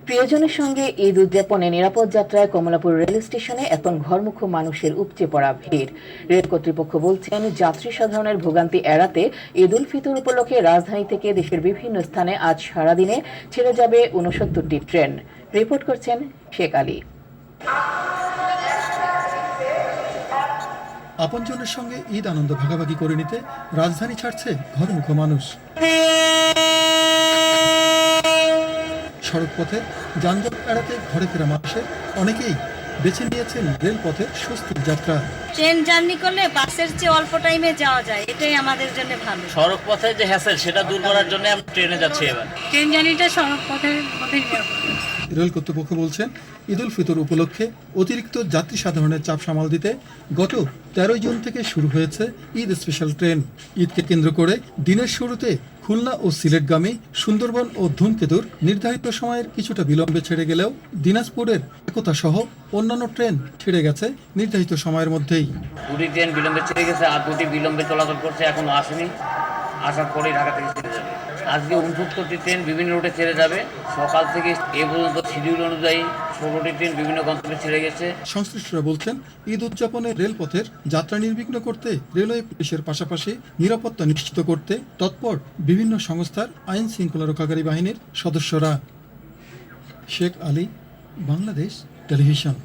প্রিয়জনের সঙ্গে ঈদ উদযাপনে নিরাপদ যাত্রায় কমলাপুর রেল স্টেশনে এখন ঘরমুখো মানুষের উপচে পড়া ভিড়। রেল কর্তৃপক্ষ বলছেন, যাত্রী সাধারণের ভোগান্তি এড়াতে ঈদ উল ফিতর উপলক্ষে রাজধানী থেকে দেশের বিভিন্ন স্থানে আজ সারাদিনে ছেড়ে যাবে ৬৯টি ট্রেন। রিপোর্ট করছেন শেখ আলী। আপনজনের সঙ্গে ঈদ আনন্দ ভাগাভাগি করে নিতে রাজধানী ছাড়ছে ঘরমুখো মানুষ। সড়কপথে যানজট এড়াতে ঘরে ফেরা মানুষের অনেকেই বেছে নিয়েছেন রেলপথের স্বস্তির যাত্রা। ট্রেন জার্নি করলে বাসের চেয়ে অল্প টাইমে যাওয়া যায়, এটাই আমাদের জন্য ভালো। সড়ক পথে যে হ্যাসেল সেটা দূর করার জন্য আমরা ট্রেনে যাচ্ছি। এবার ট্রেন জার্নিটা সড়ক পথের মধ্যেই রেল কর্তৃপক্ষ বলছেন, ঈদ উল ফিতর উপলক্ষে অতিরিক্ত যাত্রী সাধারণের চাপ সামাল দিতে গত ১৩ জুন থেকে শুরু হয়েছে ঈদ স্পেশাল ট্রেন। ঈদকে কেন্দ্র করে দিনের শুরুতে খুলনা ও সিলেটগামী সুন্দরবন ও ধূমকেতুর নির্ধারিত সময়ের কিছুটা বিলম্বে ছেড়ে গেলেও দিনাজপুরের একতা সহ অন্যান্য ট্রেন ছেড়ে গেছে নির্ধারিত সময়ের মধ্যেই। দুটি ট্রেন বিলম্বে ছেড়ে গেছে, আর দুটি বিলম্বে চলাচল করছে, এখনো আসেনি। আসার পরেই ঢাকা থেকে ছেড়ে যাবে। আজকে ৬৯টি ট্রেন বিভিন্ন রুটে ছেড়ে যাবে। সকাল থেকে এ পর্যন্ত শিডিউল অনুযায়ী ১৬টি ট্রেন বিভিন্ন গন্তব্যে ছেড়ে গেছে। সংশ্লিষ্টরা বলছেন, ঈদ উদযাপনে রেলপথের যাত্রা নির্বিঘ্ন করতে রেলওয়ে পুলিশের পাশাপাশি নিরাপত্তা নিশ্চিত করতে তৎপর বিভিন্ন সংস্থার আইন শৃঙ্খলা রক্ষাকারী বাহিনীর সদস্যরা। শেখ আলী, বাংলাদেশ টেলিভিশন।